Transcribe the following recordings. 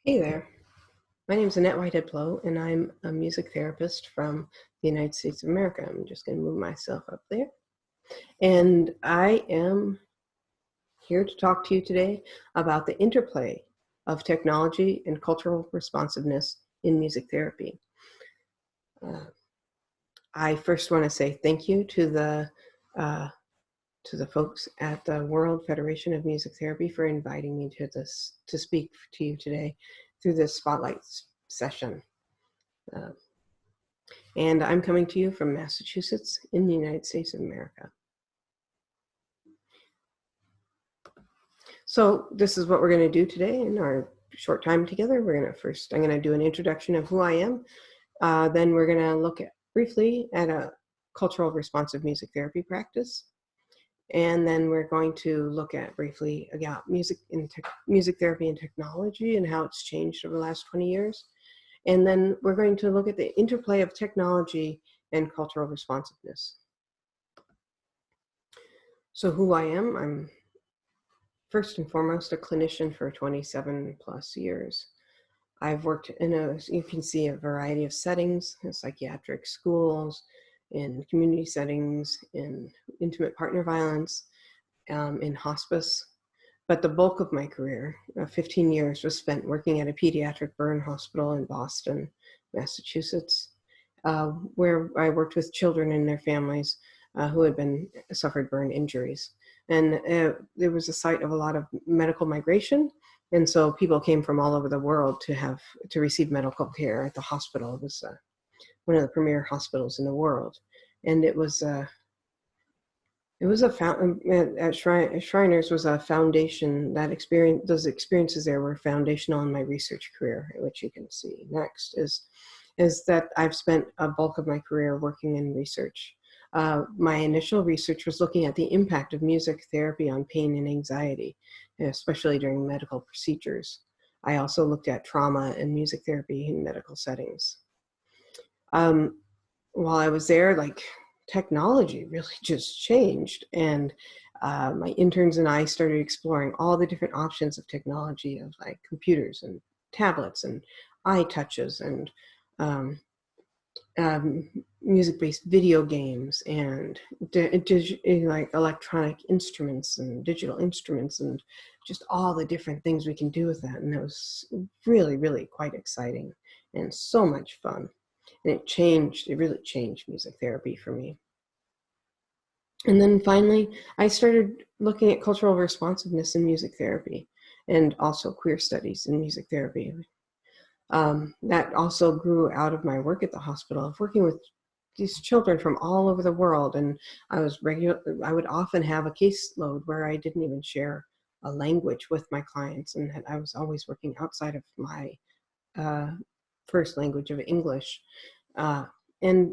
Hey there, my name is Annette Whitehead-Pleaux, and I'm a music therapist from the United States of America. I'm just going to move myself up there. And I am here to talk to you today about the interplay of technology and cultural responsiveness in music therapy. I first want to say thank you to the folks at the World Federation of Music Therapy for inviting me to speak to you today through this spotlight session. And I'm coming to you from Massachusetts in the United States of America. So this is what we're going to do today in our short time together. I'm going to do an introduction of who I am. Then we're going to look briefly at a cultural responsive music therapy practice. And then we're going to look at briefly about music therapy and technology and how it's changed over the last 20 years. And then we're going to look at the interplay of technology and cultural responsiveness. So who I am, I'm first and foremost a clinician for 27 plus years. I've worked in you can see a variety of settings, in psychiatric schools, in community settings, in intimate partner violence, in hospice. But the bulk of my career, 15 years, was spent working at a pediatric burn hospital in Boston, Massachusetts, where I worked with children and their families who had suffered burn injuries. And there was a site of a lot of medical migration. And so people came from all over the world to receive medical care at the hospital. It was one of the premier hospitals in the world. And at Shriners was a foundation. Those experiences there were foundational in my research career, which you can see next is that I've spent a bulk of my career working in research. My initial research was looking at the impact of music therapy on pain and anxiety, especially during medical procedures. I also looked at trauma and music therapy in medical settings. While I was there, technology really just changed, and my interns and I started exploring all the different options of technology, of like computers and tablets and iTouches and music-based video games and like electronic instruments and digital instruments and just all the different things we can do with that. And it was really, really quite exciting and so much fun. And it really changed music therapy for me. And then finally, I started looking at cultural responsiveness in music therapy and also queer studies in music therapy. That also grew out of my work at the hospital, of working with these children from all over the world. And I would often have a caseload where I didn't even share a language with my clients, and I was always working outside of my first language of English. And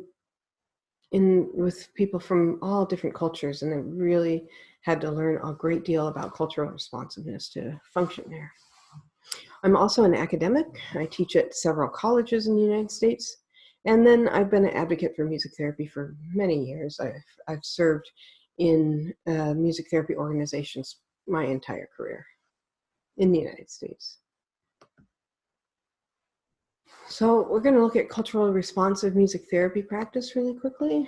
with people from all different cultures, and I really had to learn a great deal about cultural responsiveness to function there. I'm also an academic. I teach at several colleges in the United States. And then I've been an advocate for music therapy for many years. I've served in music therapy organizations my entire career in the United States. So we're going to look at culturally responsive music therapy practice really quickly.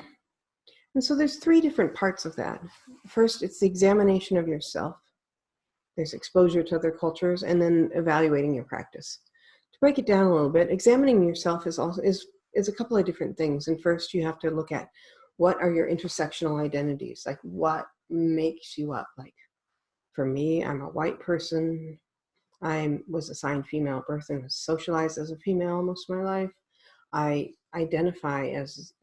And so there's three different parts of that. First, it's the examination of yourself. There's exposure to other cultures, and then evaluating your practice. To break it down a little bit, examining yourself is a couple of different things. And first, you have to look at what are your intersectional identities, like what makes you up. Like for me, I'm a white person. I was assigned female at birth and was socialized as a female most of my life. I identify as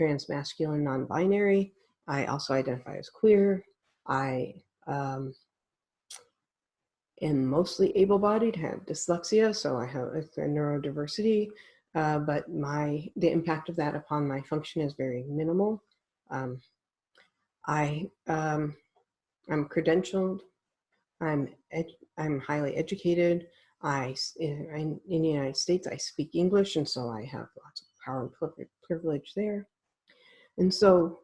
transmasculine, non-binary. I also identify as queer. I am mostly able-bodied, have dyslexia, so I have a neurodiversity, but the impact of that upon my function is very minimal. I'm credentialed. I'm highly educated. In the United States, I speak English, and so I have lots of power and privilege there. And so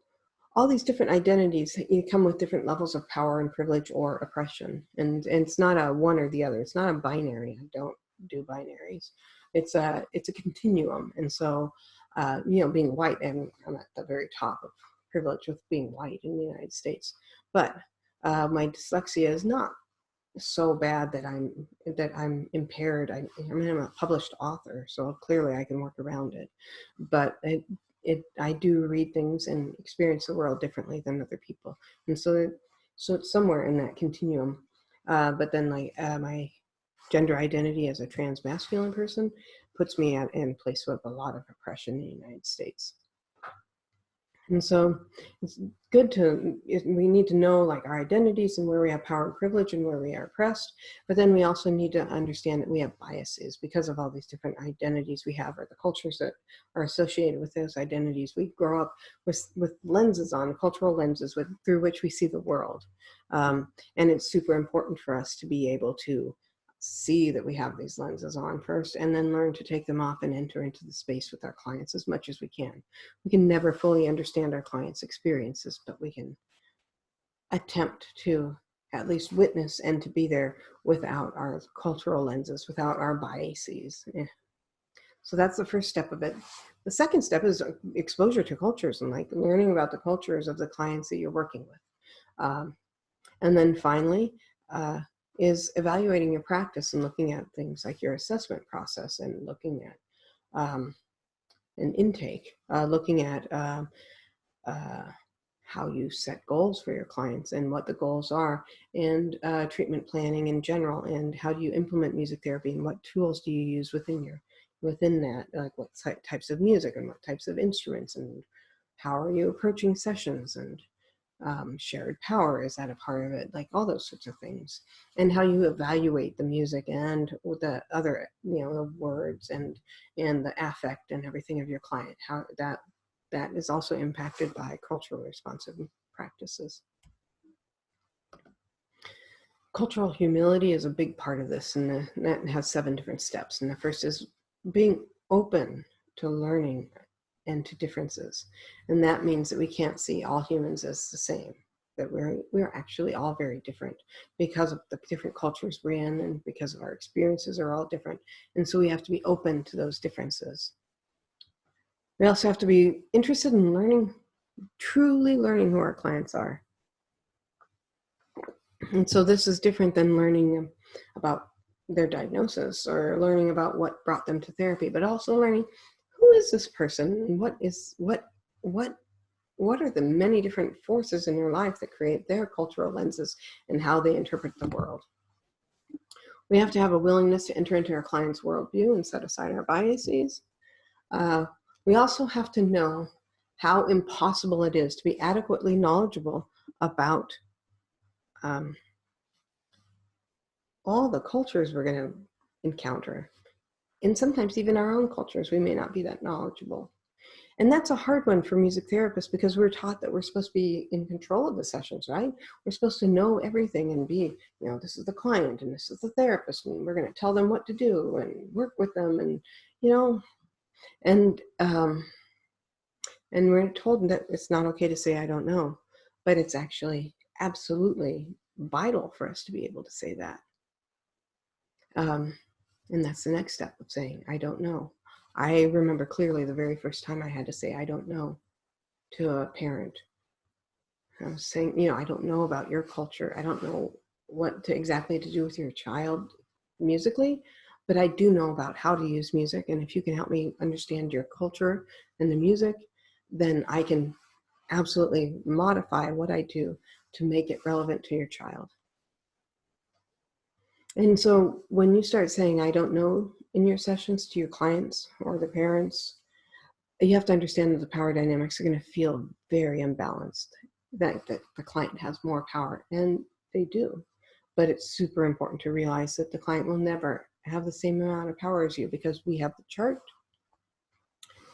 all these different identities come with different levels of power and privilege or oppression. And it's not a one or the other. It's not a binary. I don't do binaries. It's a continuum. And so, you know, being white, and I'm at the very top of privilege with being white in the United States, but my dyslexia is not so bad that I'm impaired. I mean, I'm a published author, so clearly I can work around it. But I do read things and experience the world differently than other people, and so it's somewhere in that continuum. But then, like, my gender identity as a trans masculine person puts me in a place with a lot of oppression in the United States. And so it's good we need to know, like, our identities and where we have power and privilege and where we are oppressed. But then we also need to understand that we have biases because of all these different identities we have, or the cultures that are associated with those identities. We grow up with lenses on, cultural lenses through which we see the world. And it's super important for us to be able to see that we have these lenses on first, and then learn to take them off and enter into the space with our clients as much as we can. We can never fully understand our clients' experiences, but we can attempt to at least witness and to be there without our cultural lenses, without our biases. So that's the first step of it. The second step is exposure to cultures, and like learning about the cultures of the clients that you're working with. And then finally, is evaluating your practice and looking at things like your assessment process, and looking at an intake, looking at how you set goals for your clients and what the goals are, and treatment planning in general, and how do you implement music therapy, and what tools do you use within that, like what types of music and what types of instruments, and how are you approaching sessions, and shared power, is that a part of it, like all those sorts of things, and how you evaluate the music and the other, you know, the words and the affect and everything of your client, how that is also impacted by culturally responsive practices. Cultural humility is a big part of this, and that has 7 different steps. And the first is being open to learning and to differences. And that means that we can't see all humans as the same, that we're actually all very different because of the different cultures we're in, and because of our experiences are all different. And so we have to be open to those differences. We also have to be interested in learning, truly learning who our clients are. And so this is different than learning about their diagnosis or learning about what brought them to therapy, but also learning, who is this person, and what are the many different forces in their life that create their cultural lenses and how they interpret the world. We have to have a willingness to enter into our client's worldview and set aside our biases. We also have to know how impossible it is to be adequately knowledgeable about all the cultures we're going to encounter. And sometimes even our own cultures, we may not be that knowledgeable. And that's a hard one for music therapists, because we're taught that we're supposed to be in control of the sessions, right? We're supposed to know everything and be, you know, this is the client and this is the therapist, and we're going to tell them what to do and work with them, and, you know, and we're told that it's not okay to say, I don't know, but it's actually absolutely vital for us to be able to say that. And that's the next step of saying, I don't know. I remember clearly the very first time I had to say, I don't know, to a parent. I was saying, you know, I don't know about your culture. I don't know what exactly to do with your child musically, but I do know about how to use music. And if you can help me understand your culture and the music, then I can absolutely modify what I do to make it relevant to your child. And so when you start saying, I don't know, in your sessions to your clients or the parents, you have to understand that the power dynamics are going to feel very imbalanced, that the client has more power, and they do. But it's super important to realize that the client will never have the same amount of power as you, because we have the chart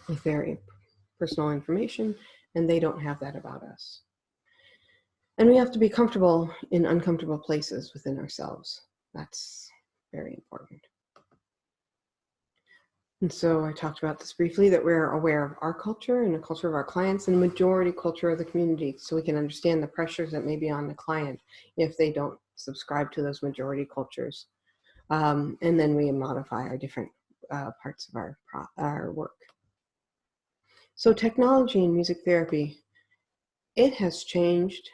with very personal information, and they don't have that about us. And we have to be comfortable in uncomfortable places within ourselves. That's very important. And so I talked about this briefly, that we're aware of our culture and the culture of our clients and the majority culture of the community, so we can understand the pressures that may be on the client if they don't subscribe to those majority cultures. And then we modify our different parts of our work. So technology in music therapy, it has changed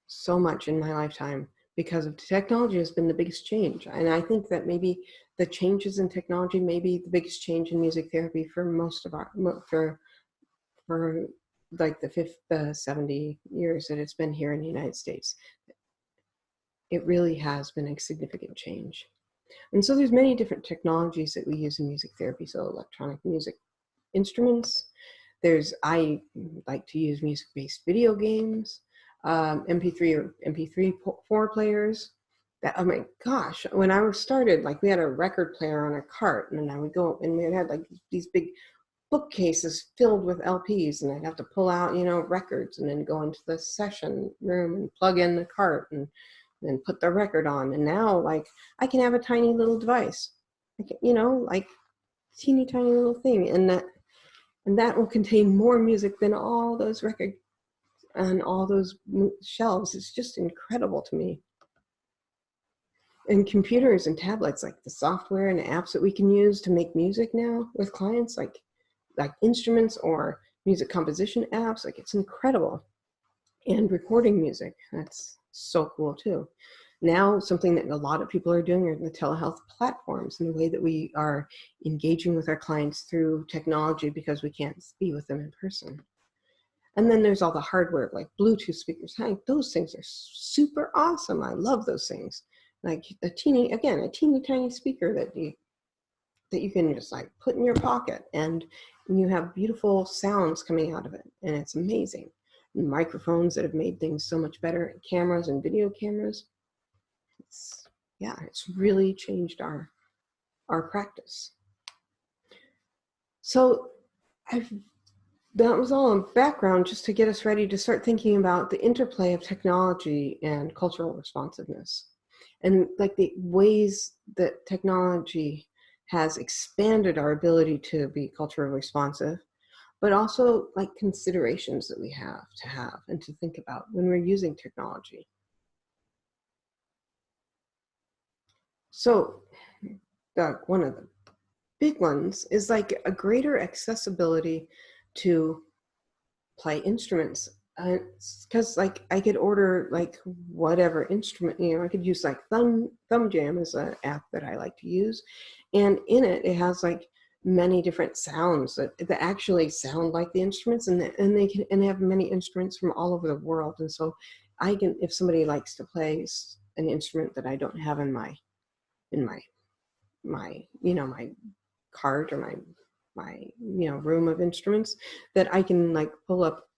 so much in my lifetime because of technology has been the biggest change. And I think that maybe the changes in technology may be the biggest change in music therapy for most of for like the 70 years that it's been here in the United States. It really has been a significant change. And so there's many different technologies that we use in music therapy. So electronic music instruments. I like to use music-based video games, MP3 or MP3 players. That, oh my gosh, when I started, like we had a record player on a cart, and then I would go, and we had like these big bookcases filled with LPs, and I'd have to pull out, records, and then go into the session room and plug in the cart and then put the record on. And now, like, I can have a tiny little device, like teeny tiny little thing, and that will contain more music than all those records and all those shelves. It's just incredible to me. And computers and tablets, like the software and the apps that we can use to make music now with clients, like instruments or music composition apps, like it's incredible. And recording music, that's so cool too. Now, something that a lot of people are doing are the telehealth platforms and the way that we are engaging with our clients through technology because we can't be with them in person. And then there's all the hardware, like Bluetooth speakers. Those things are super awesome. I love those things. Like a teeny tiny speaker that you can just like put in your pocket, and you have beautiful sounds coming out of it, and it's amazing. And microphones that have made things so much better, cameras and video cameras. It's really changed our practice. So that was all in background just to get us ready to start thinking about the interplay of technology and cultural responsiveness, and like the ways that technology has expanded our ability to be culturally responsive, but also like considerations that we have and to think about when we're using technology. So one of the big ones is like a greater accessibility to play instruments. Because like I could order like whatever instrument, I could use like Thumb Jam is an app that I like to use, and in it has like many different sounds that actually sound like the instruments, and they have many instruments from all over the world. And so I can, if somebody likes to play an instrument that I don't have in my my cart or my room of instruments, that I can like pull up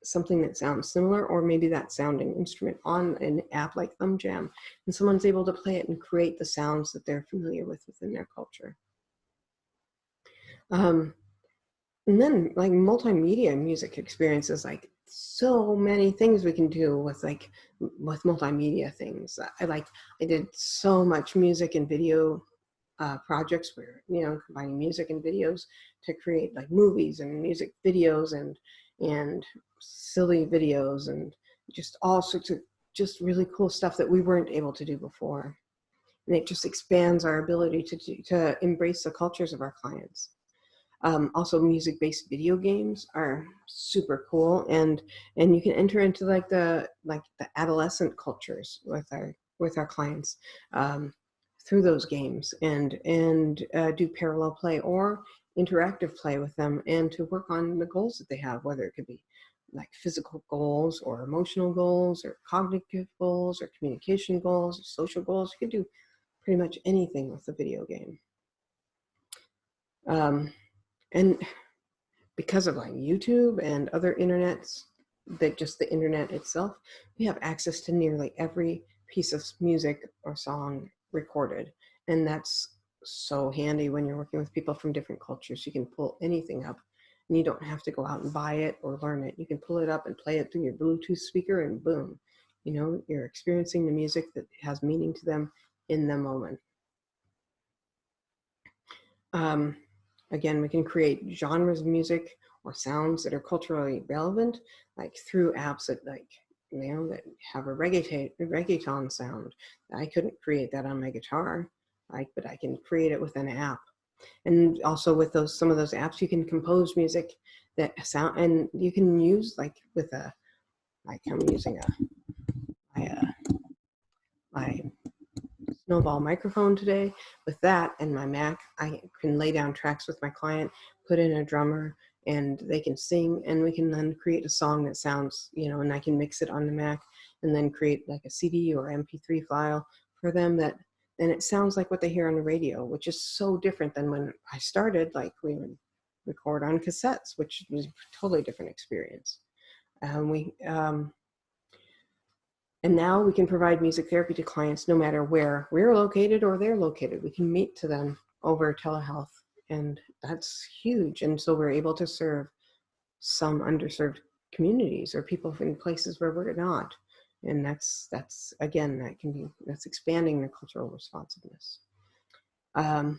something that sounds similar, or maybe that sounding instrument on an app like Thumb Jam, and someone's able to play it and create the sounds that they're familiar with within their culture. And then like multimedia music experiences, like so many things we can do with multimedia things. I did so much music and video projects where, combining music and videos to create like movies and music videos and silly videos and just all sorts of just really cool stuff that we weren't able to do before. And it just expands our ability to embrace the cultures of our clients. Also, music-based video games are super cool, and you can enter into the adolescent cultures with our clients through those games, and do parallel play or interactive play with them, and to work on the goals that they have, whether it could be like physical goals or emotional goals or cognitive goals or communication goals or social goals. You can do pretty much anything with the video game. And because of like YouTube and other internets, just the internet itself, we have access to nearly every piece of music or song recorded. And that's so handy when you're working with people from different cultures. You can pull anything up, and you don't have to go out and buy it or learn it. You can pull it up and play it through your Bluetooth speaker, and boom, you're experiencing the music that has meaning to them in the moment. Again, we can create genres of music or sounds that are culturally relevant, like through apps that that have a reggaeton sound. I couldn't create that on my guitar. but I can create it with an app. And also with some of those apps, you can compose music that sound, and you can use like with I'm using my Snowball microphone today. With that and my Mac, I can lay down tracks with my client, put in a drummer, and they can sing, and we can then create a song that sounds, and I can mix it on the Mac and then create like a CD or MP3 file for them and it sounds like what they hear on the radio, which is so different than when I started. Like we would record on cassettes, which was a totally different experience. And now we can provide music therapy to clients no matter where we're located or they're located. We can meet to them over telehealth, and that's huge. And so we're able to serve some underserved communities or people in places where we're not. And that's expanding the cultural responsiveness. The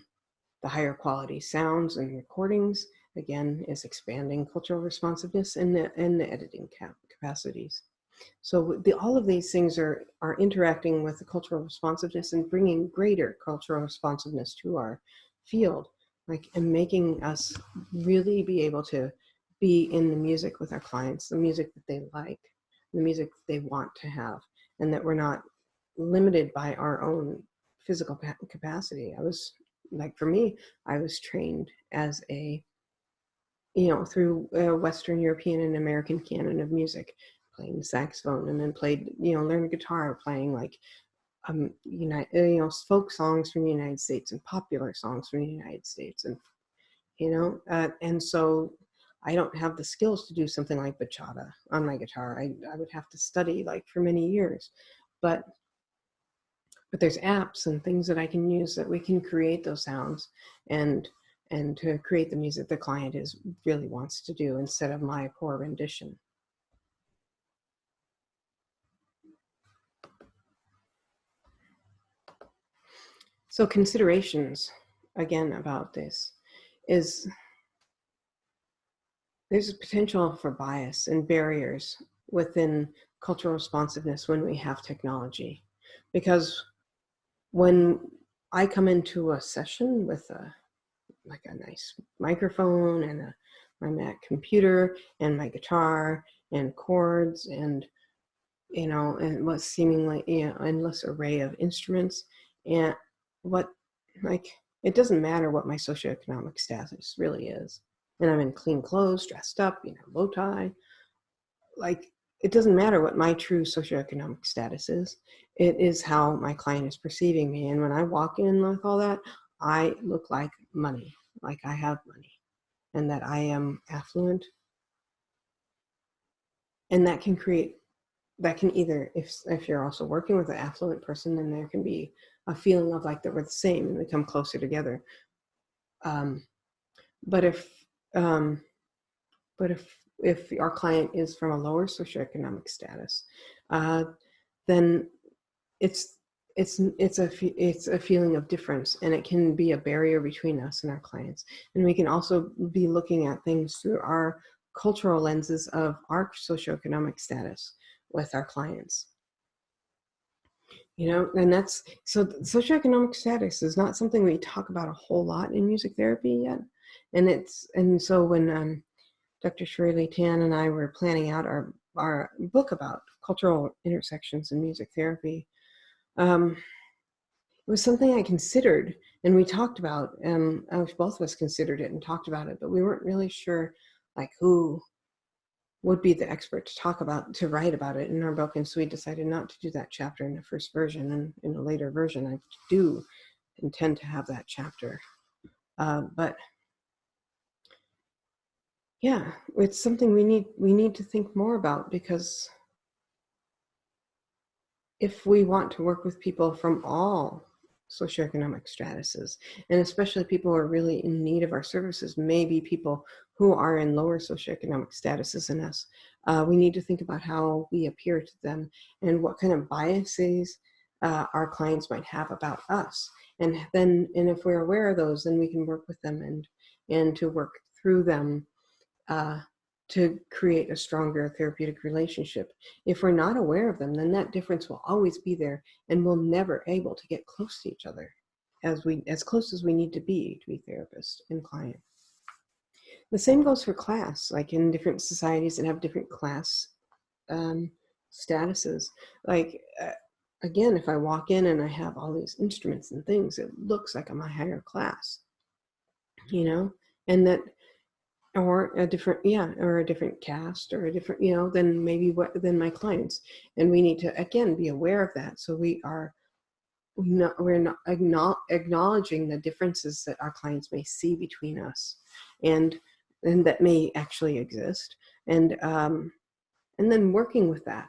higher quality sounds and recordings, again, is expanding cultural responsiveness and the editing capacities. So all of these things are interacting with the cultural responsiveness and bringing greater cultural responsiveness to our field, and making us really be able to be in the music with our clients, the music that they like, the music that they want to have, and that we're not limited by our own physical capacity. For me, I was trained as through Western European and American canon of music, playing the saxophone, and then learned guitar, playing folk songs from the United States and popular songs from the United States, and so I don't have the skills to do something like bachata on my guitar. I would have to study for many years, but there's apps and things that I can use that we can create those sounds and to create the music the client really wants to do instead of my poor rendition. So considerations, again, about this is there's a potential for bias and barriers within cultural responsiveness when we have technology. Because when I come into a session with a nice microphone and my Mac computer and my guitar and chords and and what seemingly endless array of instruments, and it doesn't matter what my socioeconomic status really is, and I'm in clean clothes, dressed up, bow tie, it doesn't matter what my true socioeconomic status is. It is how my client is perceiving me. And when I walk in with all that, I look like money, like I have money, and that I am affluent. And that can either, if you're also working with an affluent person, then there can be a feeling of that we're the same and we come closer together. But if our client is from a lower socioeconomic status, then it's a feeling of difference, and it can be a barrier between us and our clients. And we can also be looking at things through our cultural lenses of our socioeconomic status with our clients. And that's so socioeconomic status is not something we talk about a whole lot in music therapy yet. And so when Dr. Shirley Tan and I were planning out our book about cultural intersections in music therapy, it was something I considered, and we talked about, both of us considered it and talked about it, but we weren't really sure who would be the expert to write about it in our book. And so we decided not to do that chapter in the first version, and in a later version I do intend to have that chapter. But yeah, it's something we need to think more about, because if we want to work with people from all socioeconomic statuses, and especially people who are really in need of our services, maybe people who are in lower socioeconomic statuses than us, we need to think about how we appear to them and what kind of biases our clients might have about us. And if we're aware of those, then we can work with them and to work through them to create a stronger therapeutic relationship. If we're not aware of them, then that difference will always be there, and we'll never able to get close to each other. as close as we need to be therapist and client. The same goes for class, like in different societies that have different class statuses. Like, again, if I walk in and I have all these instruments and things, it looks like I'm a higher class, you know, and that, or a different, or a different caste, or a different, than maybe than my clients. And we need to, again, be aware of that. So we're not acknowledging the differences that our clients may see between us, and that may actually exist, and then working with that.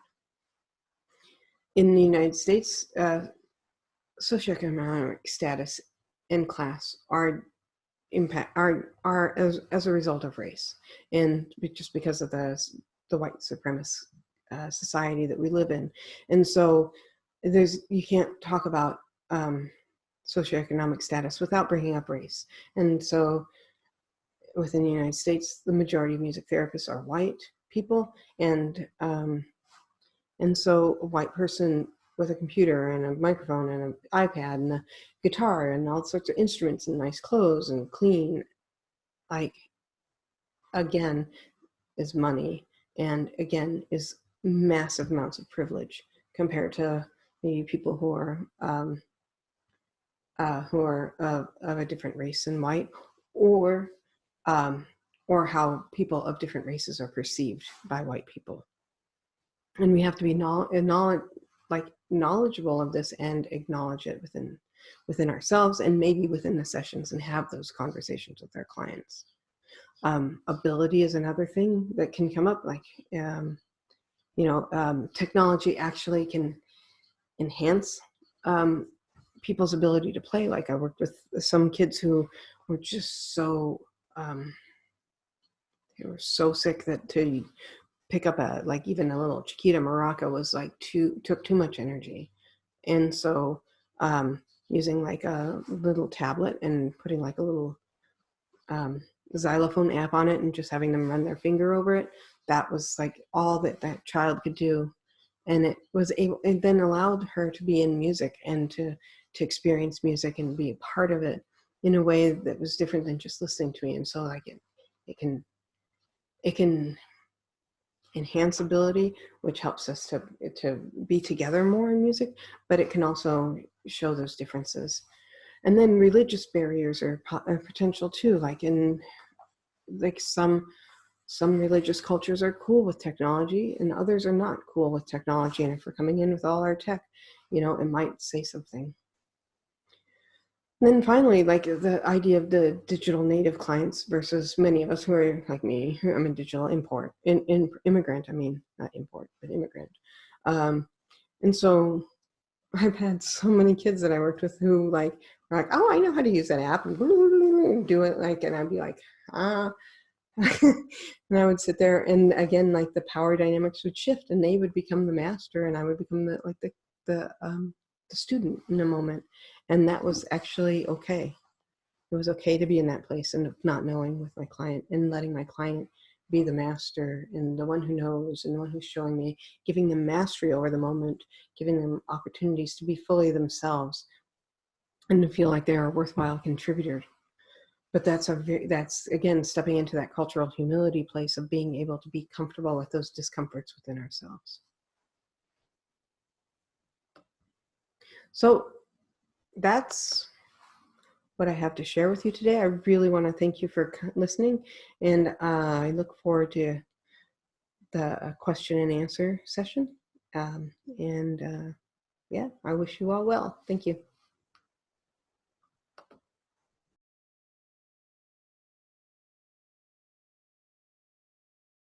In the United States, socioeconomic status and class are as a result of race, and just because of the white supremacist society that we live in. And so you can't talk about socioeconomic status without bringing up race. And so within the United States, the majority of music therapists are white people, and so a white person with a computer and a microphone and an iPad and a guitar and all sorts of instruments and nice clothes and clean, like, again, is money, and again is massive amounts of privilege compared to the people who are of a different race than white, or how people of different races are perceived by white people. And we have to be knowledgeable of this and acknowledge it within ourselves, and maybe within the sessions, and have those conversations with our clients. Ability is another thing that can come up, like, technology actually can enhance people's ability to play. Like, I worked with some kids who were just so, they were so sick that to pick up even a little Chiquita maraca was took too much energy. And so using like a little tablet and putting like a little xylophone app on it and just having them run their finger over it, that was like all that child could do. And it then allowed her to be in music and to experience music and be a part of it in a way that was different than just listening to me. And so like it can enhance ability, which helps us to be together more in music, but it can also show those differences. And then religious barriers are potential too. Like some religious cultures are cool with technology and others are not cool with technology. And if we're coming in with all our tech, it might say something. And then finally, like the idea of the digital native clients versus many of us who are like me, I'm a digital immigrant. I mean, not import, but immigrant. And so I've had so many kids that I worked with who were like, oh, I know how to use that app, and do it, and I'd be like, and I would sit there, and again, like the power dynamics would shift, and they would become the master, and I would become the student in a moment. And that was actually okay. It was okay to be in that place and not knowing with my client, and letting my client be the master and the one who knows and the one who's showing me, giving them mastery over the moment, giving them opportunities to be fully themselves and to feel like they're a worthwhile contributor. But that's again stepping into that cultural humility place of being able to be comfortable with those discomforts within ourselves. So that's what I have to share with you today. I really want to thank you for listening, and I look forward to the question and answer session. I wish you all well. Thank you.